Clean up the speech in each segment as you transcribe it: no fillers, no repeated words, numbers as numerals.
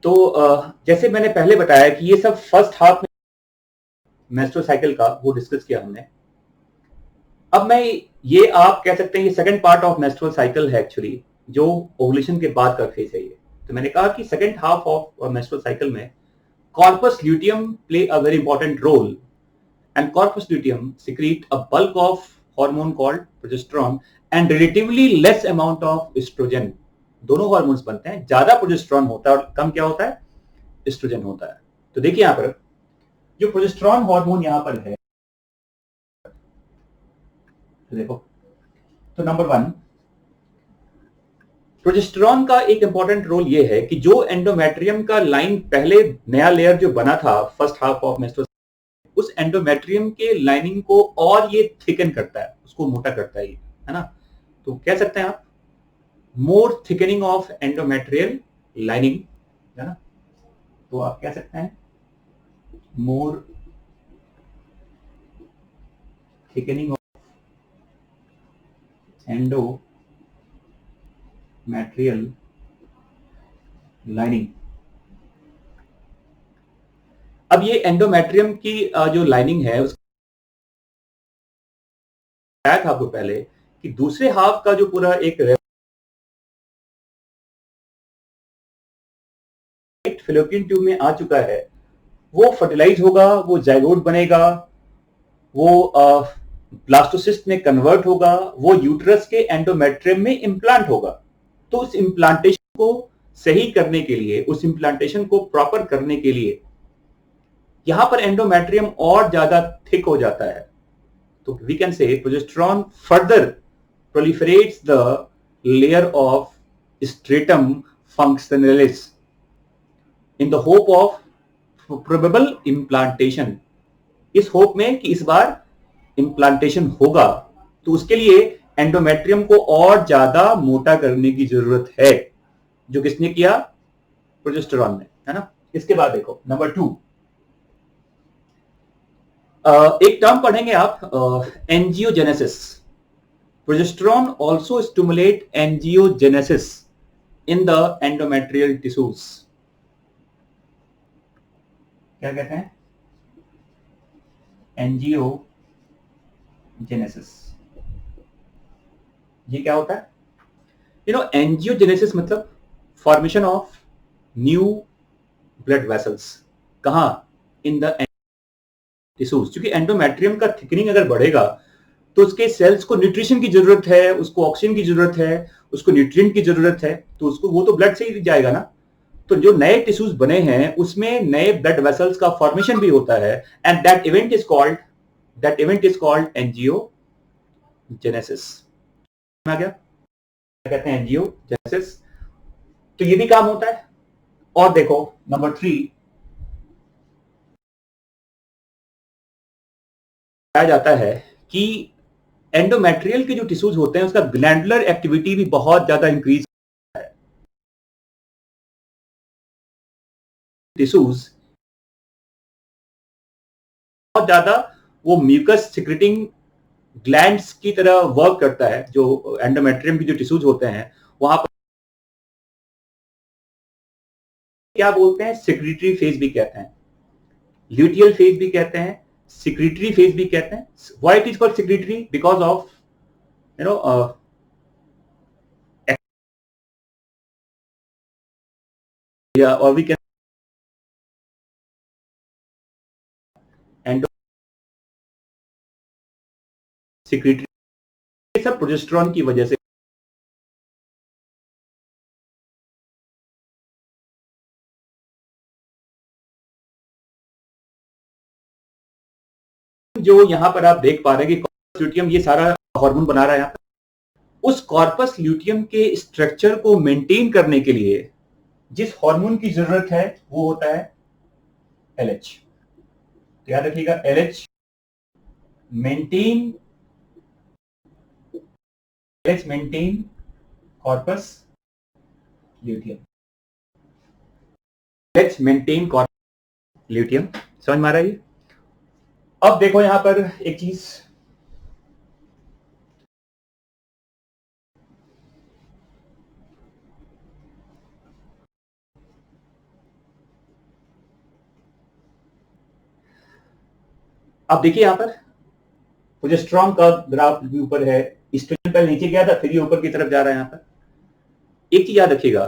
तो जैसे मैंने पहले बताया कि ये सब फर्स्ट हाफ में मेंस्ट्रुअल साइकिल का वो डिस्कस किया हमने। अब मैं ये आप कह सकते हैं ये second part of menstrual cycle है एक्चुअली, जो ओवुलेशन के बाद का फेज है ये। तो मैंने कहा कि second half of menstrual cycle में corpus luteum play a very important role, and corpus luteum secrete a bulk of hormone called progesterone and relatively less amount of estrogen। दोनों हार्मोन्स बनते हैं, ज्यादा प्रोजेस्टेरॉन होता है और कम क्या होता है, एस्ट्रोजन होता है। तो देखिए यहां पर जो प्रोजेस्टेरॉन हार्मोन यहां पर है, तो देखो, तो नंबर 1 प्रोजेस्टेरॉन का एक इंपॉर्टेंट रोल ये है कि जो एंडोमेट्रियम का लाइन पहले नया लेयर जो बना था फर्स्ट हाफ ऑफ मेंस्ट्रुअल, उस एंडोमेट्रियम के लाइनिंग को और ये थिकन करता है, उसको मोटा करता है ये, है ना। तो कह सकते हैं आप मोर थिकनिंग ऑफ एंडोमेट्रियल लाइनिंग, है ना। तो आप कह सकते हैं मोर थिकनिंग ऑफ एंडोमेट्रियल लाइनिंग। अब ये एंडोमेट्रियम की जो लाइनिंग है उसका बताया था आपको पहले कि दूसरे हाफ का जो पूरा एक फैलोपियन ट्यूब में आ चुका है, वो फर्टिलाइज होगा, वो जाइगोट बनेगा, वो ब्लास्टोसिस्ट में कन्वर्ट होगा, वो यूट्रस के एंडोमेट्रियम में इम्प्लांट होगा। तो उस इम्प्लांटेशन को सही करने के लिए, उस इम्प्लांटेशन को प्रॉपर करने के लिए यहां पर एंडोमेट्रियम और ज्यादा थिक हो जाता है। तो we can say progesterone further proliferates the layer of stratum functionalis in the hope of probable implantation। इस होप में कि इस बार इम्प्लांटेशन होगा, तो उसके लिए एंडोमेट्रियम को और ज्यादा मोटा करने की जरूरत है, जो किसने किया, प्रोजेस्टेरॉन ने, है ना। इसके बाद देखो नंबर 2, एक टर्म पढ़ेंगे आप, angiogenesis. Progesterone also stimulate angiogenesis in the endometrial tissues. क्या कहते हैं, एंजियोजेनेसिस। ये क्या होता है, एंजियोजेनेसिस मतलब formation of new blood vessels. कहां, इन द टिश्यूज। क्योंकि एंडोमेट्रियम का थिकनिंग अगर बढ़ेगा तो उसके सेल्स को न्यूट्रिशन की जरूरत है, उसको ऑक्सीजन की जरूरत है, उसको न्यूट्रिएंट की जरूरत है, तो उसको वो तो ब्लड से ही जाएगा ना। तो जो नए टिश्यूज बने हैं उसमें नए ब्लड वेसल्स का फॉर्मेशन भी होता है, and that event is called angiogenesis. आ गया, क्या कहते हैं, एंजियोजेनेसिस। तो ये भी काम होता है। और देखो नंबर 3 बताया जाता है कि एंडोमेट्रियल के जो टिश्यूज होते हैं उसका ग्लैंडुलर एक्टिविटी भी बहुत ज्यादा इंक्रीज है। टिश्यूज बहुत ज्यादा वो म्यूकस सिक्रेटिंग ग्लैंड्स की तरह वर्क करता है। जो एंडोमेट्रियम की जो टिश्यूज होते हैं वहां पर क्या बोलते हैं, सिक्रेटरी फेज भी कहते हैं, ल्यूटियल फेज भी कहते हैं, सिक्रेटरी फेज भी कहते हैं। Why it is called secretory, because of you know और वी कैन एंडो सिक्रेटरी, ये सब प्रोजेस्टेरॉन की वजह से। जो यहां पर आप देख पा रहे हैं कि कॉर्पस ल्यूटियम ये सारा हार्मोन बना रहा है, यहाँ पर उस कॉर्पस ल्यूटियम के स्ट्रक्चर को मेंटेन करने के लिए जिस हार्मोन की जरूरत है वो होता है एलएच। तो याद रखिएगा, LH maintain corpus luteum. LH maintain corpus luteum. समझ में आ रहा है ये? अब देखो यहां पर एक चीज, आप देखिए यहां पर प्रोजेस्टेरॉन का ग्राफ भी ऊपर है, एस्ट्रोजन पहले नीचे गया था, फिर ये ऊपर की तरफ जा रहा है। यहां पर एक चीज याद रखिएगा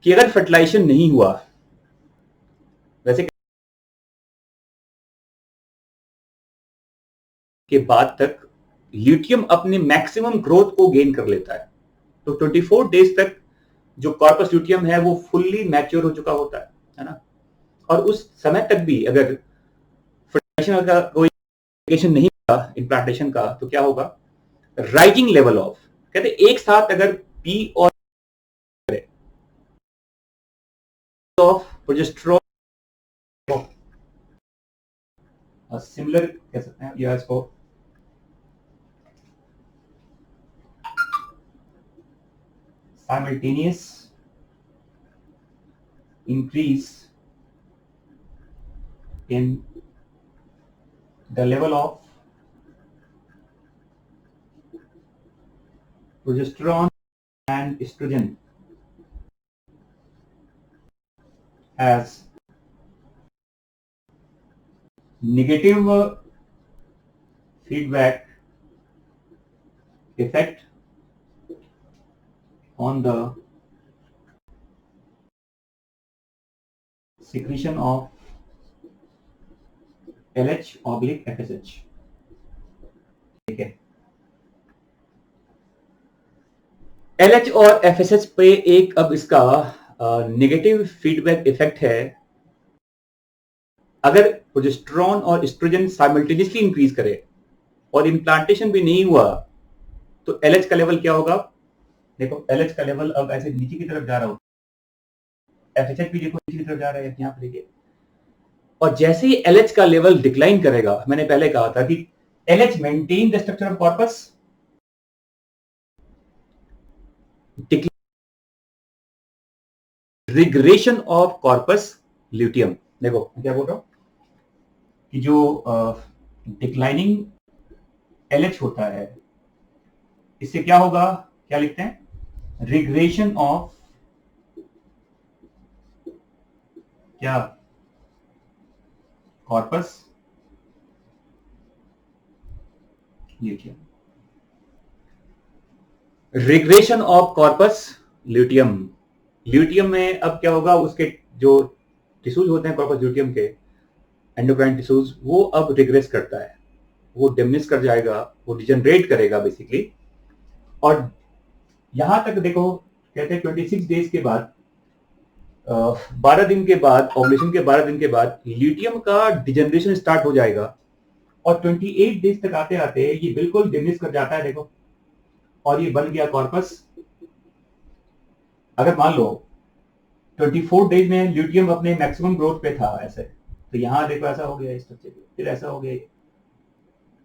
कि अगर फर्टिलाइजेशन नहीं हुआ, वैसे के बाद तक ल्यूटियम अपने मैक्सिमम ग्रोथ को गेन कर लेता है। तो 24 डेज तक जो कॉर्पस ल्यूटियम है वो फुल्ली मैच्योर हो चुका होता है ना। और उस समय तक भी अगर फर्टिलाइजेशन का कोई इंडिकेशन नहीं होगा इम्प्लांटेशन का, तो क्या होगा, राइजिंग लेवल ऑफ, कहते एक साथ अगर पी और ऑफ प्रोजेस्टेरॉन सिमिलर कह सकते हैं या इसको simultaneous increase in the level of progesterone and estrogen has negative feedback effect on the secretion of LH/FSH। ठीक है, LH और FSH पे एक अब इसका नेगेटिव फीडबैक इफेक्ट है। अगर प्रोजेस्टेरॉन और एस्ट्रोजन साइमल्टेनियसली इंक्रीज करे और इम्प्लांटेशन भी नहीं हुआ, तो LH का लेवल क्या होगा, देखो LH का लेवल अब ऐसे नीचे की तरफ जा रहा होगा, FSH भी देखो नीचे की तरफ जा रहा है, यहाँ पर देखिए। और जैसे ही LH का लेवल डिक्लाइन करेगा, मैंने पहले कहा था कि LH maintain the structure of corpus, regression of corpus luteum. देखो क्या बोल रहा हूं कि जो डिक्लाइनिंग LH होता है, इससे क्या होगा, क्या लिखते हैं, रिग्रेशन ऑफ क्या, corpus luteum, regression of corpus luteum. Luteum में अब क्या होगा, उसके जो टिश्यूज होते हैं कॉर्पस ल्यूटियम के, एंडोक्राइन टिश्यूज, वो अब रिग्रेस करता है, वो डिमिनिश कर जाएगा, वो डिजनरेट करेगा बेसिकली। और यहां तक देखो, कहते हैं 26 डेज के बाद, 12 दिन के बाद, ओवुलेशन के 12 दिन के बाद ल्यूटियम का डिजनरेशन स्टार्ट हो जाएगा। और 28 डेज तक आते आते ये बिल्कुल डिमिनिश कर जाता है, देखो, और ये बन गया कॉर्पस। अगर मान लो 24 डेज में ल्यूटियम अपने मैक्सिमम ग्रोथ पे था ऐसे, तो यहां देखो ऐसा हो गया स्ट्रक्चर, फिर ऐसा हो गया,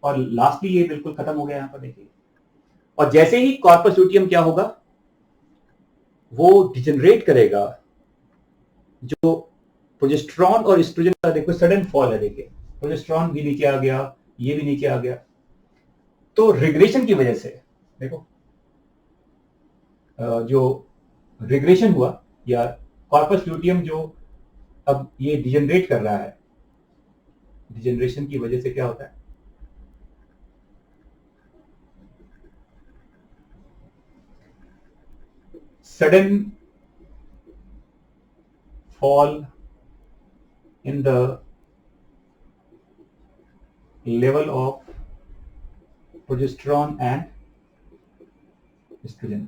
और लास्टली ये बिल्कुल खत्म हो गया, यहां पर देखिए। और जैसे ही कॉर्पस ल्यूटियम क्या होगा, वो डिजनरेट करेगा। जो प्रोजेस्टेरॉन और एस्ट्रोजन का देखो सडन फॉल है, देखिए प्रोजेस्टेरॉन भी नीचे आ गया, ये भी नीचे आ गया। तो रिग्रेशन की वजह से देखो जो रिग्रेशन हुआ, या कॉर्पस ल्यूटियम जो अब ये डिजनरेट कर रहा है, डिजनरेशन की वजह से क्या होता है, sudden fall in the level of progesterone and estrogen.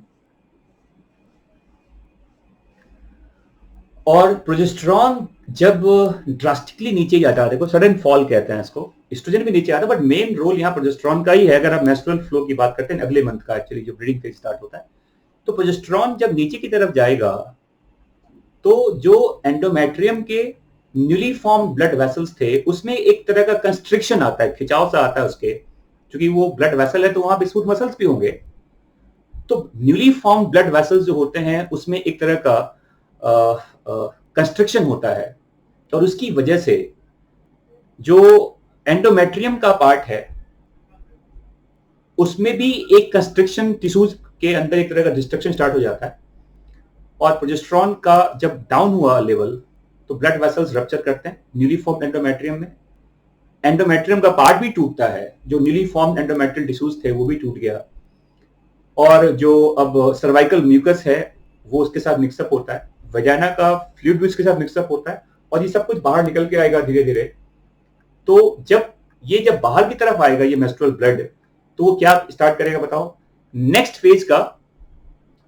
और प्रोजेस्टेरॉन जब ड्रास्टिकली नीचे जाता है, देखो सडन फॉल कहते हैं इसको, एस्ट्रोजन भी नीचे आता है, बट मेन रोल यहाँ प्रोजेस्टेरॉन का ही है। अगर आप मेंस्ट्रुअल फ्लो की बात करते हैं अगले मंथ का, एक्चुअली जो ब्रीडिंग फेज स्टार्ट होता है, तो प्रोजेस्टेरॉन जब नीचे की तरफ जाएगा, तो जो एंडोमेट्रियम के न्यूली फॉर्म ब्लड वेसल्स थे, उसमें एक तरह का कंस्ट्रिक्शन आता है, खिंचाव सा आता है उसके, क्योंकि वो ब्लड वेसल है तो वहां पे स्मूथ मसल्स भी होंगे। तो न्यूली फॉर्म ब्लड वेसल्स जो होते हैं, उसमें एक तरह का कंस्ट्रक्शन होता है, और उसकी वजह से जो एंडोमेट्रियम का पार्ट है, उसमें भी एक कंस्ट्रक्शन, टिश्यूज के अंदर एक तरह का डिस्ट्रक्शन स्टार्ट हो जाता है। और प्रोजेस्टेरॉन का जब डाउन हुआ लेवल, तो ब्लड वेसल्स रप्चर करते हैं न्यूली फॉर्म एंडोमेट्रियम में, एंडोमेट्रियम का पार्ट भी टूटता है, जो न्यूली फॉर्म्ड एंडोमेट्रियल टिश्यूज थे वो भी टूट गया, और जो अब सर्वाइकल म्यूकस है वो उसके साथ मिक्सअप होता है, वजाना का फ्लूइड भी उसके साथ मिक्सअप होता है, और ये सब कुछ बाहर निकल के आएगा धीरे धीरे। तो जब बाहर की तरफ आएगा ये मेंस्ट्रुअल ब्लड, तो वो क्या स्टार्ट करेगा बताओ? नेक्स्ट फेज का,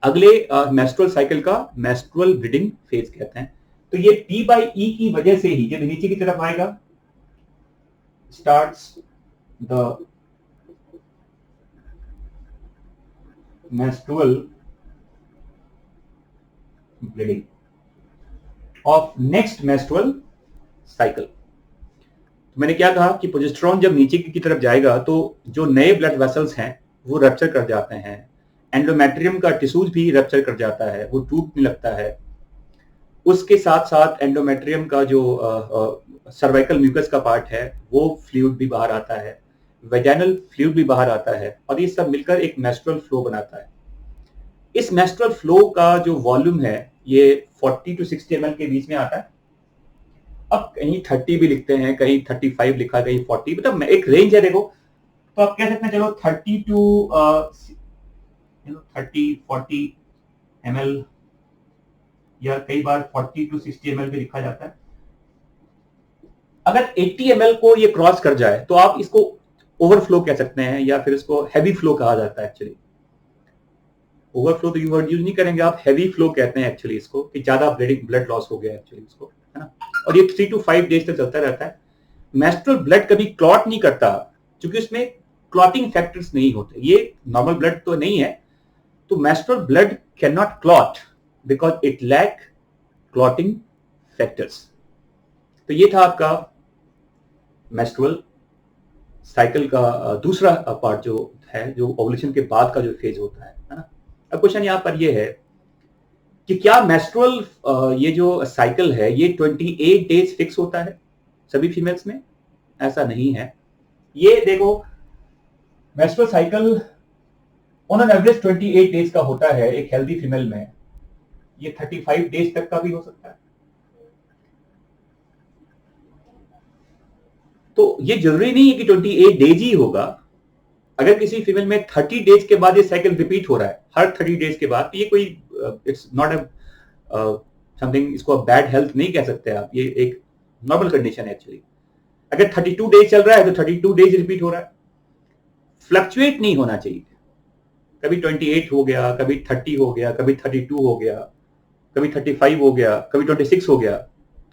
अगले मेंस्ट्रुअल साइकिल का मेंस्ट्रुअल ब्लीडिंग फेज कहते हैं। तो ये P/E की वजह से ही जब नीचे की तरफ आएगा, starts the menstrual bleeding of next menstrual cycle. तो मैंने क्या कहा कि प्रोजेस्टेरोन जब नीचे की तरफ जाएगा तो जो नए ब्लड वेसल्स हैं वो रप्चर कर जाते हैं, एंडोमेट्रियम का टिश्यूज भी रप्चर कर जाता है, वो टूटने लगता है। उसके साथ साथ एंडोमेट्रियम का जो सर्वाइकल म्यूकस का पार्ट है वो फ्लूइड भी बाहर आता है, वेजाइनल फ्लूइड भी बाहर आता है, और ये सब मिलकर एक मेंस्ट्रुअल फ्लो बनाता है। इस मेंस्ट्रुअल फ्लो का जो वॉल्यूम है ये 40 to 60 ml के बीच में आता है। अब कहीं 30 भी लिखते हैं, कहीं 35 लिखा है, कहीं 40, मतलब एक रेंज है देखो। तो आप कह सकते हैं चलो 30 to 30-40 ml, या कई बार 40 to 60 ml भी लिखा जाता है। अगर 80 ml को ये क्रॉस कर जाए तो आप इसको ओवरफ्लो कह सकते हैं, या फिर इसको हैवी फ्लो कहा जाता है। एक्चुअली ओवरफ्लो तो वर्ड यूज नहीं करेंगे, आप हैवी फ्लो कहते हैं एक्चुअली इसको, कि ज्यादा ब्लड लॉस हो गया एक्चुअली इसको, है ना। और ये 3 to 5 डेज तक चलता रहता है। मेंस्ट्रुअल ब्लड कभी क्लॉट नहीं करता, क्योंकि उसमें क्लॉटिंग फैक्टर्स नहीं होते, ये नॉर्मल ब्लड तो नहीं है। तो menstrual blood can not clot because it lack clotting factors. तो ये था आपका मेंस्ट्रुअल साइकिल का दूसरा पार्ट जो है, जो ओवुलेशन के बाद का जो फेज होता है ना। अब क्वेश्चन यहां पर ये है कि क्या मेंस्ट्रुअल ये जो साइकिल है ये 28 डेज फिक्स होता है सभी फीमेल्स में? ऐसा नहीं है। ये देखो, menstrual cycle on an average 28 days का होता है एक हेल्दी फीमेल में। ये 35 डेज तक का भी हो सकता है। तो ये जरूरी नहीं है कि 28 डेज ही होगा। अगर किसी फीमेल में 30 डेज के बाद ये साइकिल रिपीट हो रहा है, हर 30 डेज के बाद, तो ये कोई इट्स नॉट समथिंग, इसको बैड हेल्थ नहीं कह सकते आप, ये एक नॉर्मल कंडीशन है एक्चुअली। अगर 32 डेज चल रहा है तो 32 डेज रिपीट हो रहा है, फ्लक्चुएट नहीं होना चाहिए। कभी 28 हो गया, कभी 30 हो गया, कभी 32 हो गया, कभी 35 हो गया, कभी 26 हो गया।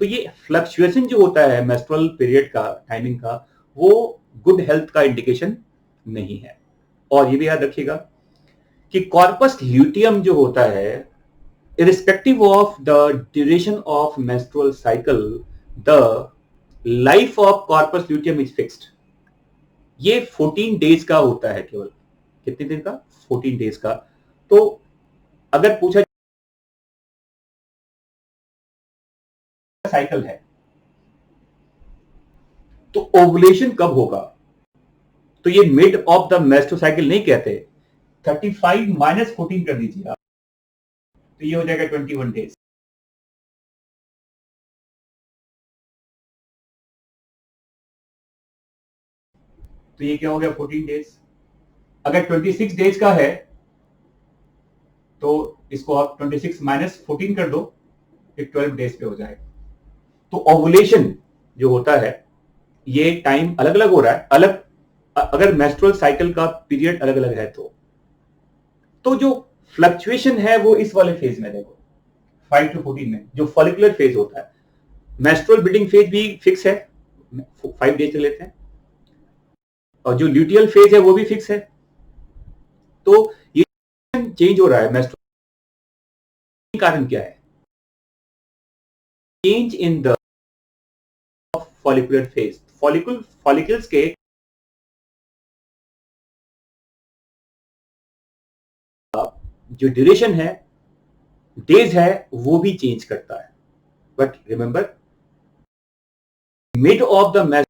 तो ये फ्लक्चुएशन जो होता है मेंस्ट्रुअल पीरियड का, टाइमिंग का, वो गुड हेल्थ का इंडिकेशन नहीं है। और ये भी याद रखिएगा कि कॉर्पस ल्यूटियम जो होता है, irrespective of the duration of menstrual cycle, the life of corpus luteum is fixed. ये 14 डेज का होता है केवल। कितने दिन का? 14 डेज का। तो अगर पूछा साइकिल है तो ओवुलेशन कब होगा, तो ये mid of the menstrual cycle नहीं कहते। 35 - 14 कर दीजिए आप, तो ये हो जाएगा 21 डेज। तो ये क्या हो गया? 14 डेज। अगर 26 डेज का है तो इसको आप 26 - 14 कर दो, फिर 12 डेज पे हो जाएगा। तो ओवुलेशन जो होता है ये टाइम अलग अलग हो रहा है, अलग, अगर मेंस्ट्रुअल साइकिल का पीरियड अलग अलग है तो जो फ्लक्चुएशन है वो इस वाले फेज में देखो, 5 to 14 में जो फॉलिकुलर फेज होता है। मेंस्ट्रुअल ब्लीडिंग फेज भी फिक्स है, 5 डेज लेते हैं, और जो ल्यूटियल फेज है वो भी फिक्स है। तो ये चेंज हो रहा है मेंस्ट्रुअल, कारण क्या है? Change in the follicular phase. Follicles के जो ड्यूरेशन है, डेज है, वो भी चेंज करता है। But remember, mid of the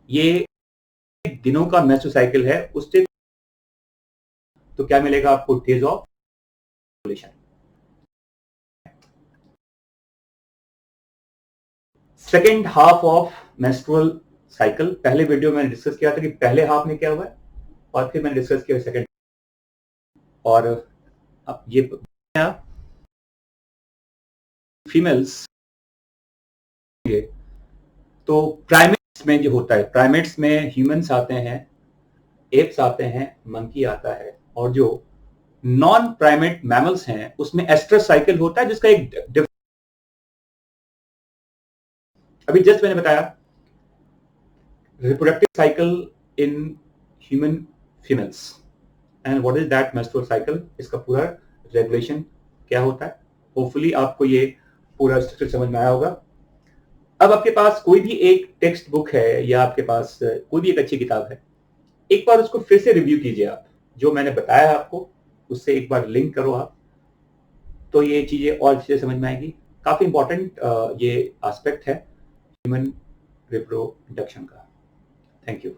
ये दिनों का मेंस्ट्रुअल साइकिल है, उससे तो क्या मिलेगा आपको? Days of ovulation. Second half of menstrual cycle पहले वीडियो में डिस्कस किया था कि पहले हाफ में क्या हुआ है, और फिर मैंने डिस्कस किया सेकंड। और अब ये फीमेल्स, तो प्राइमेट्स में जो होता है, प्राइमेट्स में ह्यूमंस आते हैं, एप्स आते हैं, मंकी आता है, और जो नॉन प्राइमेट मैमल्स हैं उसमें एस्ट्रस साइकिल होता है जिसका एक अभी जस्ट मैंने बताया reproductive cycle in human females and what is that menstrual cycle, इसका पूरा रेगुलेशन क्या होता है। होपफुली आपको ये पूरा स्ट्रक्चर समझ में आया होगा। अब आपके पास कोई भी एक टेक्स्ट बुक है या आपके पास कोई भी एक अच्छी किताब है, एक बार उसको फिर से रिव्यू कीजिए। आप जो मैंने बताया आपको उससे एक बार लिंक करो आप, तो ये चीजें और चीजें समझ में आएगी। काफी इंपॉर्टेंट ये एस्पेक्ट है ह्यूमन रिप्रोडक्शन का। Thank you.